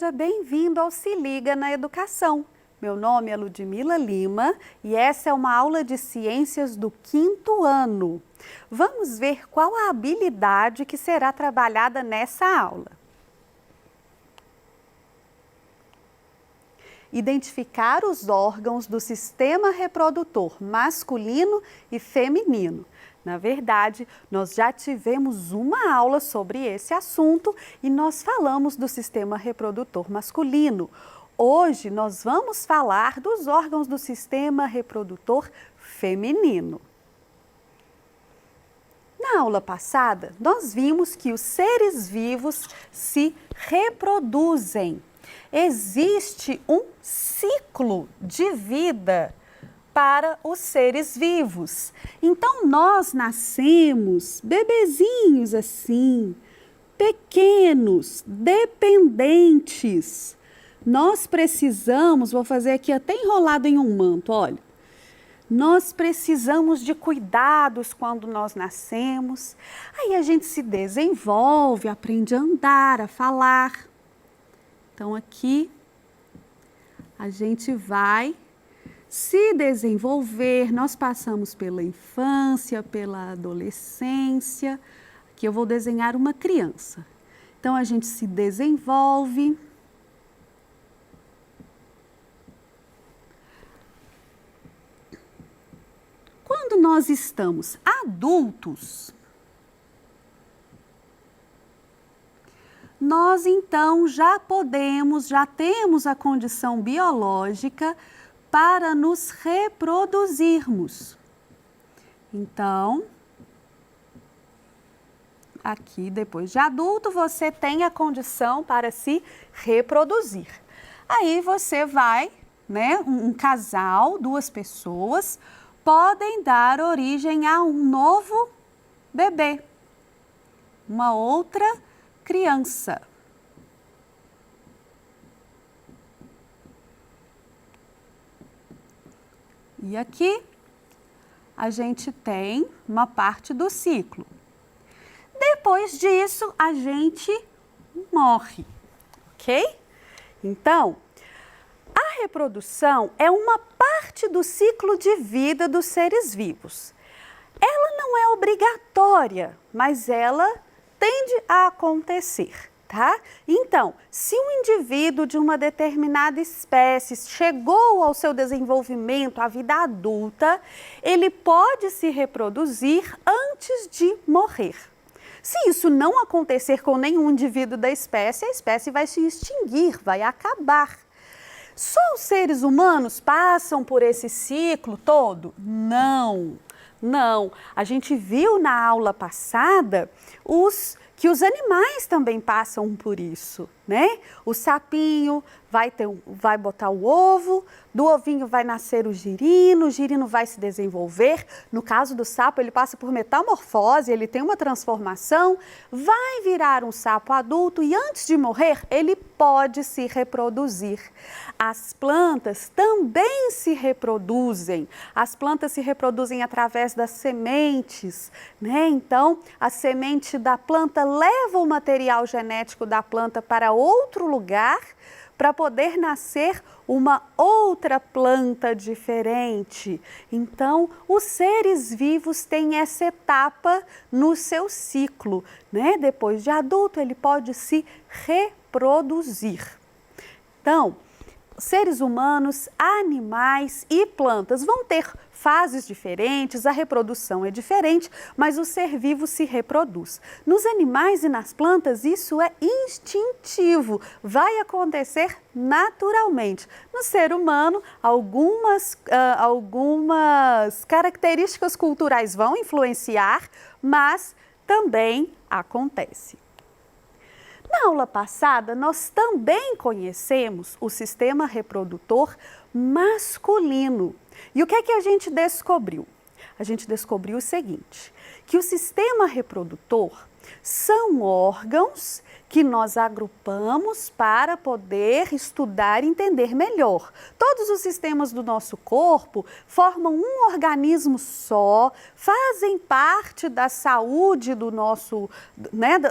Seja bem-vindo ao Se Liga na Educação. Meu nome é Ludmila Lima e essa é uma aula de ciências do 5º ano. Vamos ver qual a habilidade que será trabalhada nessa aula. Identificar os órgãos do sistema reprodutor masculino e feminino. Na verdade, nós já tivemos uma aula sobre esse assunto e nós falamos do sistema reprodutor masculino. Hoje nós vamos falar dos órgãos do sistema reprodutor feminino. Na aula passada, nós vimos que os seres vivos se reproduzem. Existe um ciclo de vida para os seres vivos. Então, nós nascemos bebezinhos assim, pequenos, dependentes. Nós precisamos, vou fazer aqui até enrolado em um manto, olha. Nós precisamos de cuidados quando nós nascemos. Aí a gente se desenvolve, aprende a andar, a falar. Então, aqui a gente vai se desenvolver, nós passamos pela infância, pela adolescência. Aqui eu vou desenhar uma criança. Então, a gente se desenvolve. Quando nós estamos adultos, nós então já temos a condição biológica para nos reproduzirmos. Então, aqui depois de adulto, você tem a condição para se reproduzir. Aí você vai, um casal, duas pessoas, podem dar origem a um novo bebê, uma outra criança. E aqui a gente tem uma parte do ciclo. Depois disso, a gente morre, ok? Então, a reprodução é uma parte do ciclo de vida dos seres vivos. Ela não é obrigatória, mas ela tende a acontecer. Tá? Então, se um indivíduo de uma determinada espécie chegou ao seu desenvolvimento, à vida adulta, ele pode se reproduzir antes de morrer. Se isso não acontecer com nenhum indivíduo da espécie, a espécie vai se extinguir, vai acabar. Só os seres humanos passam por esse ciclo todo? Não, não. A gente viu na aula passada que os animais também passam por isso, né? O sapinho vai botar o ovo, do ovinho vai nascer o girino vai se desenvolver. No caso do sapo, ele passa por metamorfose, ele tem uma transformação, vai virar um sapo adulto e antes de morrer, ele pode se reproduzir. As plantas também se reproduzem. As plantas se reproduzem através das sementes, né? Então, a semente da planta leva o material genético da planta para outro lugar para poder nascer uma outra planta diferente. Então, os seres vivos têm essa etapa no seu ciclo, né? Depois de adulto, ele pode se reproduzir. Então, seres humanos, animais e plantas vão ter fases diferentes, a reprodução é diferente, mas o ser vivo se reproduz. Nos animais e nas plantas, isso é instintivo, vai acontecer naturalmente. No ser humano, algumas características culturais vão influenciar, mas também acontece. Na aula passada, nós também conhecemos o sistema reprodutor masculino. E o que é que a gente descobriu? A gente descobriu o seguinte, que o sistema reprodutor são órgãos que nós agrupamos para poder estudar e entender melhor. Todos os sistemas do nosso corpo formam um organismo só, fazem parte da saúde do nosso,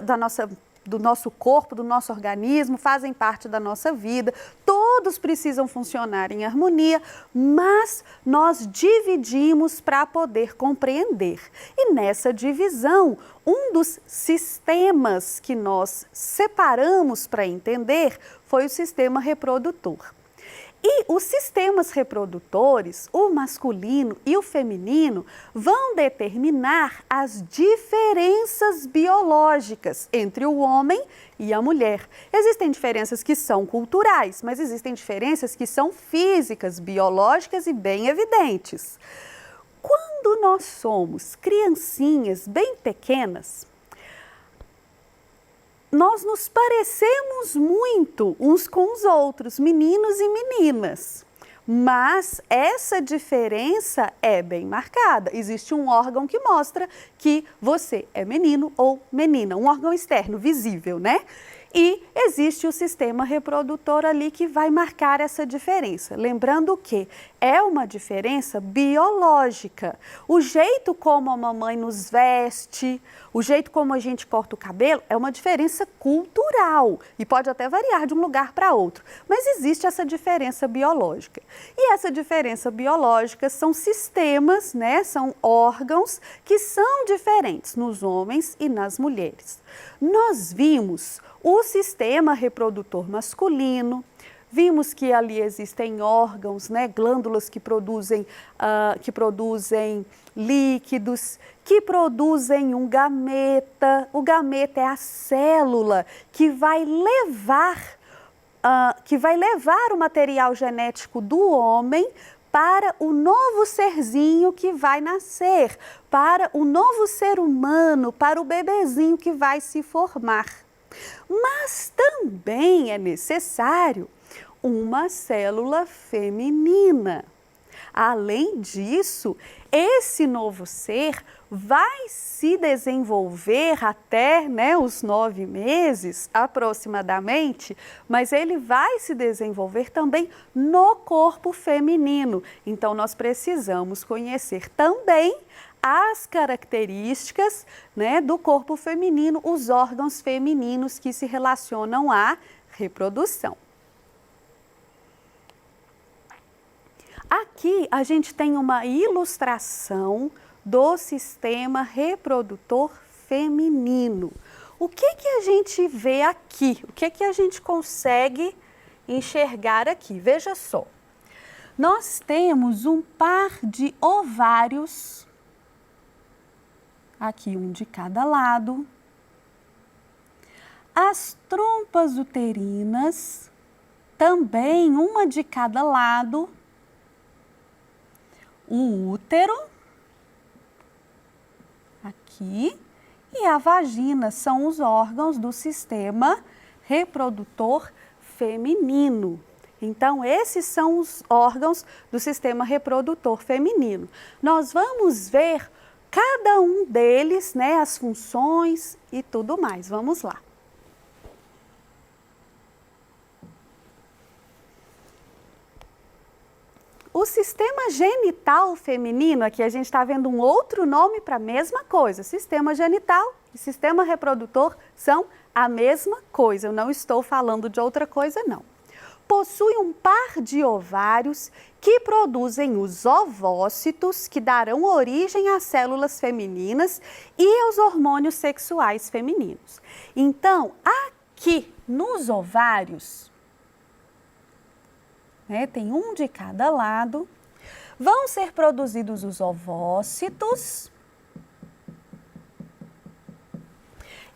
da nossa nosso corpo, do nosso organismo, fazem parte da nossa vida, todos precisam funcionar em harmonia, mas nós dividimos para poder compreender. E nessa divisão, um dos sistemas que nós separamos para entender foi o sistema reprodutor. E os sistemas reprodutores, o masculino e o feminino, vão determinar as diferenças biológicas entre o homem e a mulher. Existem diferenças que são culturais, mas existem diferenças que são físicas, biológicas e bem evidentes. Quando nós somos criancinhas bem pequenas, nós nos parecemos muito uns com os outros, meninos e meninas. Mas essa diferença é bem marcada. Existe um órgão que mostra que você é menino ou menina, um órgão externo, visível, né? E existe o sistema reprodutor ali que vai marcar essa diferença. Lembrando que é uma diferença biológica. O jeito como a mamãe nos veste, o jeito como a gente corta o cabelo é uma diferença cultural e pode até variar de um lugar para outro. Mas existe essa diferença biológica. E essa diferença biológica são sistemas, né? São órgãos que são diferentes nos homens e nas mulheres. Nós vimos o sistema reprodutor masculino, vimos que ali existem órgãos, né, glândulas que produzem líquidos, que produzem um gameta. O gameta é a célula que vai levar o material genético do homem para o novo serzinho que vai nascer, para o novo ser humano, para o bebezinho que vai se formar. Mas também é necessário uma célula feminina. Além disso, esse novo ser vai se desenvolver até, né, os 9 meses aproximadamente, mas ele vai se desenvolver também no corpo feminino. Então, nós precisamos conhecer também as características, né, do corpo feminino, os órgãos femininos que se relacionam à reprodução. Aqui a gente tem uma ilustração do sistema reprodutor feminino. O que a gente vê aqui? O que a gente consegue enxergar aqui? Veja só, nós temos um par de ovários, aqui um de cada lado, as trompas uterinas, também uma de cada lado, o útero, aqui, e a vagina, são os órgãos do sistema reprodutor feminino. Então, esses são os órgãos do sistema reprodutor feminino. Nós vamos ver cada um deles, né, as funções e tudo mais. Vamos lá. O sistema genital feminino, aqui a gente está vendo um outro nome para a mesma coisa. Sistema genital e sistema reprodutor são a mesma coisa. Eu não estou falando de outra coisa, não. Possui um par de ovários que produzem os ovócitos, que darão origem às células femininas e aos hormônios sexuais femininos. Então, aqui nos ovários, né, tem um de cada lado, vão ser produzidos os ovócitos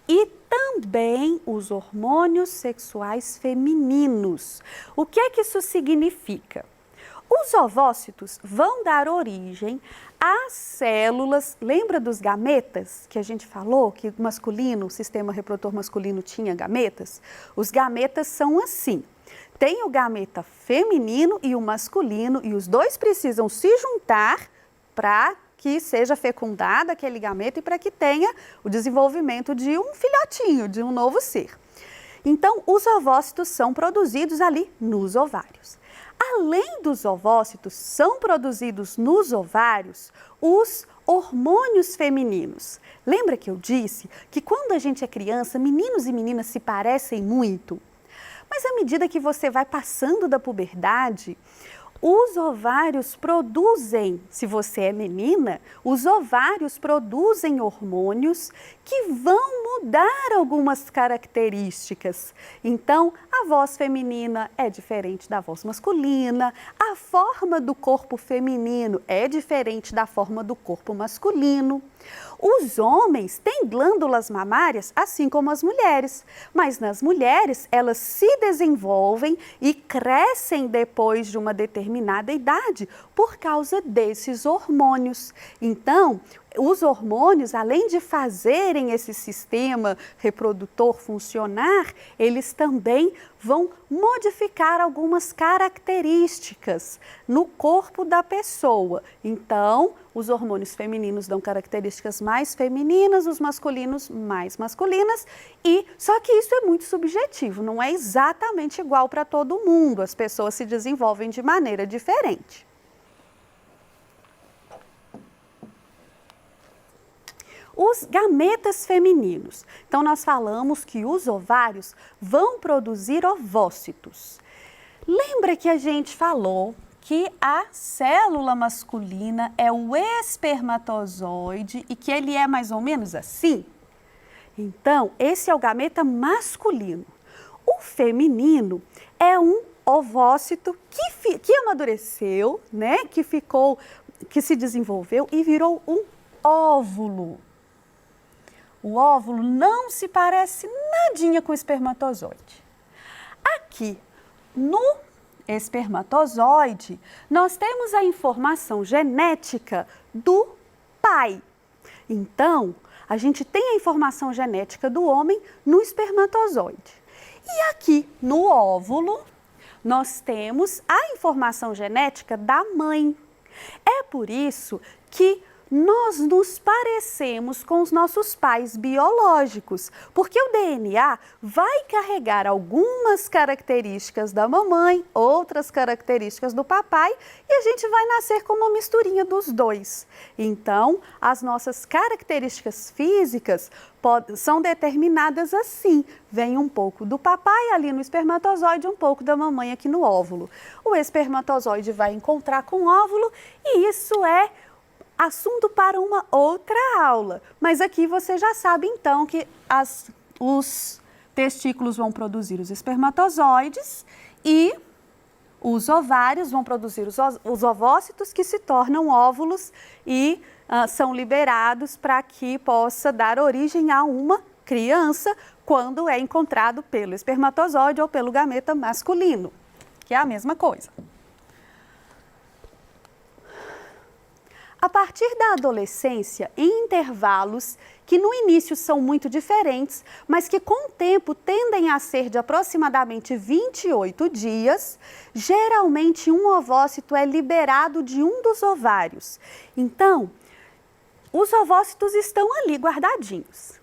e também os hormônios sexuais femininos. O que é que isso significa? Os ovócitos vão dar origem às células, lembra dos gametas que a gente falou, que o masculino, o sistema reprodutor masculino tinha gametas? Os gametas são assim. Tem o gameta feminino e o masculino e os dois precisam se juntar para que seja fecundado aquele gameta e para que tenha o desenvolvimento de um filhotinho, de um novo ser. Então, os ovócitos são produzidos ali nos ovários. Além dos ovócitos, são produzidos nos ovários os hormônios femininos. Lembra que eu disse que quando a gente é criança, meninos e meninas se parecem muito? Mas à medida que você vai passando da puberdade, os ovários produzem, se você é menina, os ovários produzem hormônios que vão mudar algumas características. Então, a voz feminina é diferente da voz masculina, a forma do corpo feminino é diferente da forma do corpo masculino. Os homens têm glândulas mamárias, assim como as mulheres, mas nas mulheres elas se desenvolvem e crescem depois de uma determinada idade por causa desses hormônios. Então, os hormônios, além de fazerem esse sistema reprodutor funcionar, eles também vão modificar algumas características no corpo da pessoa. Então, os hormônios femininos dão características mais femininas, os masculinos mais masculinas, e só que isso é muito subjetivo, não é exatamente igual para todo mundo, as pessoas se desenvolvem de maneira diferente. Os gametas femininos. Então, nós falamos que os ovários vão produzir ovócitos. Lembra que a gente falou que a célula masculina é o espermatozoide e que ele é mais ou menos assim? Então, esse é o gameta masculino. O feminino é um ovócito que amadureceu, né? Que se desenvolveu e virou um óvulo. O óvulo não se parece nadinha com o espermatozoide. Aqui, no espermatozoide, nós temos a informação genética do pai. Então, a gente tem a informação genética do homem no espermatozoide. E aqui, no óvulo, nós temos a informação genética da mãe. É por isso que nós nos parecemos com os nossos pais biológicos, porque o DNA vai carregar algumas características da mamãe, outras características do papai, e a gente vai nascer com uma misturinha dos dois. Então, as nossas características físicas são determinadas assim. Vem um pouco do papai ali no espermatozoide, um pouco da mamãe aqui no óvulo. O espermatozoide vai encontrar com o óvulo e isso é assunto para uma outra aula, mas aqui você já sabe então que os testículos vão produzir os espermatozoides e os ovários vão produzir os ovócitos que se tornam óvulos e são liberados para que possa dar origem a uma criança quando é encontrado pelo espermatozoide ou pelo gameta masculino, que é a mesma coisa. A partir da adolescência, em intervalos que no início são muito diferentes, mas que com o tempo tendem a ser de aproximadamente 28 dias, geralmente um ovócito é liberado de um dos ovários. Então, os ovócitos estão ali guardadinhos.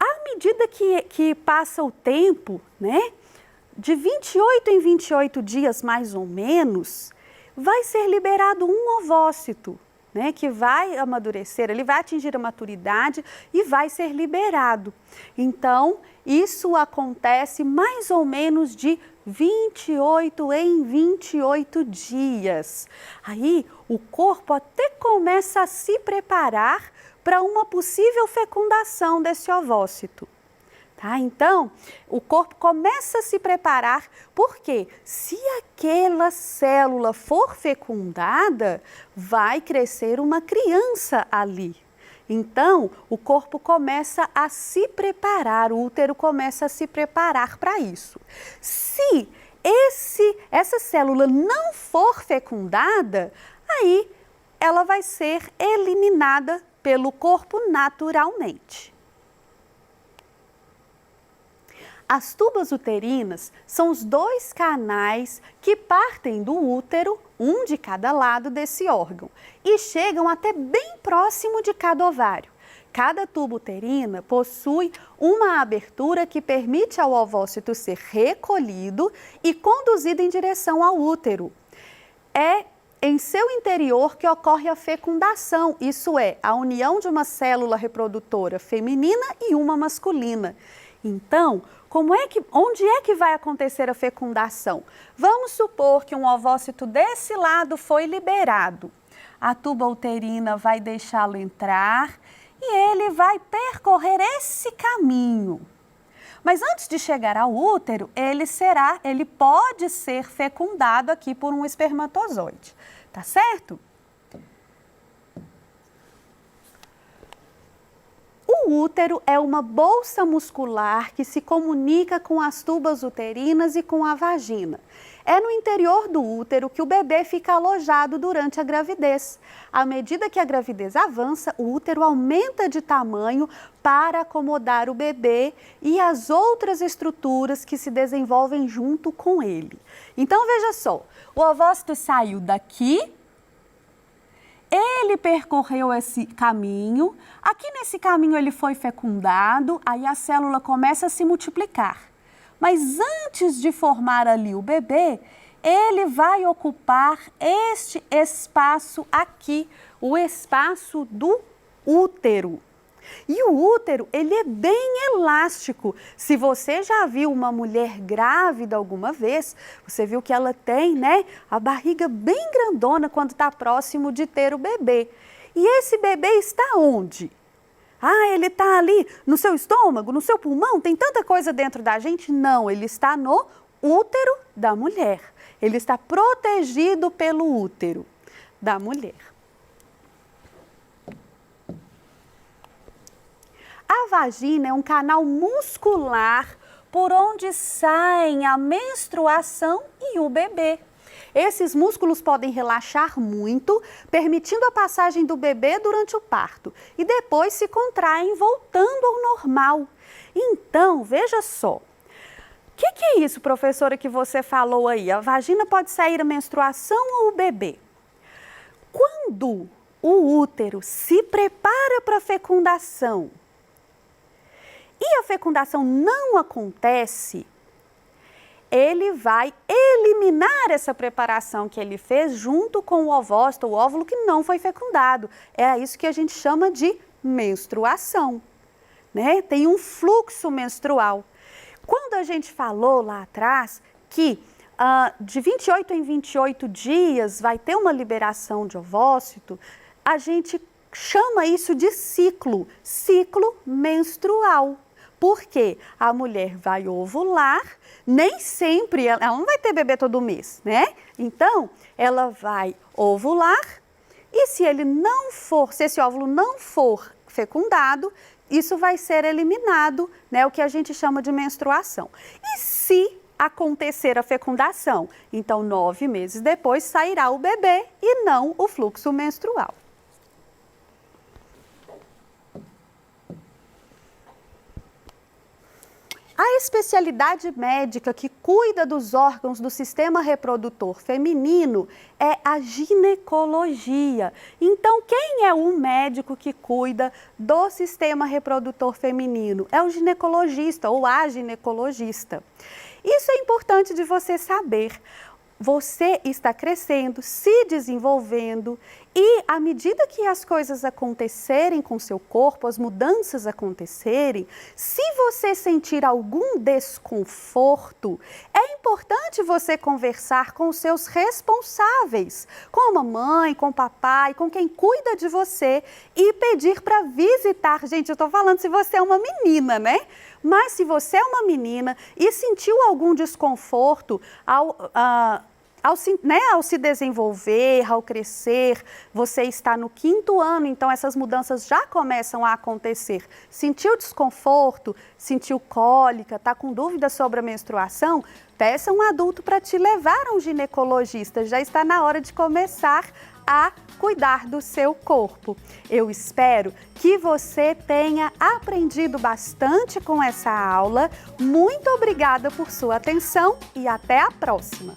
À medida que passa o tempo, né, de 28 em 28 dias mais ou menos, vai ser liberado um ovócito, né, que vai amadurecer, ele vai atingir a maturidade e vai ser liberado. Então, isso acontece mais ou menos de 28 em 28 dias. Aí, o corpo até começa a se preparar para uma possível fecundação desse ovócito. Tá? Então, o corpo começa a se preparar, porque se aquela célula for fecundada, vai crescer uma criança ali. Então, o corpo começa a se preparar, o útero começa a se preparar para isso. Se essa célula não for fecundada, aí ela vai ser eliminada pelo corpo naturalmente. As tubas uterinas são os dois canais que partem do útero, um de cada lado desse órgão, e chegam até bem próximo de cada ovário. Cada tuba uterina possui uma abertura que permite ao ovócito ser recolhido e conduzido em direção ao útero. É em seu interior que ocorre a fecundação, isso é, a união de uma célula reprodutora feminina e uma masculina. Então, onde é que vai acontecer a fecundação? Vamos supor que um ovócito desse lado foi liberado. A tuba uterina vai deixá-lo entrar e ele vai percorrer esse caminho. Mas antes de chegar ao útero, ele pode ser fecundado aqui por um espermatozoide, tá certo? O útero é uma bolsa muscular que se comunica com as tubas uterinas e com a vagina. É no interior do útero que o bebê fica alojado durante a gravidez. À medida que a gravidez avança, o útero aumenta de tamanho para acomodar o bebê e as outras estruturas que se desenvolvem junto com ele. Então, veja só, o ovócito saiu daqui, ele percorreu esse caminho, aqui nesse caminho ele foi fecundado, aí a célula começa a se multiplicar. Mas antes de formar ali o bebê, ele vai ocupar este espaço aqui, o espaço do útero. E o útero, ele é bem elástico. Se você já viu uma mulher grávida alguma vez, você viu que ela tem, né, a barriga bem grandona quando está próximo de ter o bebê. E esse bebê está onde? Ah, ele está ali no seu estômago, no seu pulmão, tem tanta coisa dentro da gente? Não, ele está no útero da mulher. Ele está protegido pelo útero da mulher. A vagina é um canal muscular por onde saem a menstruação e o bebê. Esses músculos podem relaxar muito, permitindo a passagem do bebê durante o parto e depois se contraem voltando ao normal. Então, veja só, o que é isso, professora, que você falou aí? A vagina pode sair a menstruação ou o bebê? Quando o útero se prepara para a fecundação e a fecundação não acontece, ele vai eliminar essa preparação que ele fez junto com o ovócito, o óvulo que não foi fecundado. É isso que a gente chama de menstruação, né? Tem um fluxo menstrual. Quando a gente falou lá atrás que de 28 em 28 dias vai ter uma liberação de ovócito, a gente chama isso de ciclo menstrual. Porque a mulher vai ovular, nem sempre, ela não vai ter bebê todo mês, né? Então, ela vai ovular e se esse óvulo não for fecundado, isso vai ser eliminado, né? O que a gente chama de menstruação. E se acontecer a fecundação, então 9 meses depois sairá o bebê e não o fluxo menstrual. A especialidade médica que cuida dos órgãos do sistema reprodutor feminino é a ginecologia. Então, quem é o médico que cuida do sistema reprodutor feminino? É o ginecologista ou a ginecologista. Isso é importante de você saber. Você está crescendo, se desenvolvendo e à medida que as coisas acontecerem com o seu corpo, as mudanças acontecerem, se você sentir algum desconforto, é importante você conversar com os seus responsáveis, com a mamãe, com o papai, com quem cuida de você e pedir para visitar. Gente, eu estou falando se você é uma menina, né? Mas se você é uma menina e sentiu algum desconforto ao se desenvolver, ao crescer, você está no 5º ano, então essas mudanças já começam a acontecer. Sentiu desconforto, sentiu cólica, está com dúvida sobre a menstruação? Peça um adulto para te levar a um ginecologista, já está na hora de começar a cuidar do seu corpo. Eu espero que você tenha aprendido bastante com essa aula. Muito obrigada por sua atenção e até a próxima!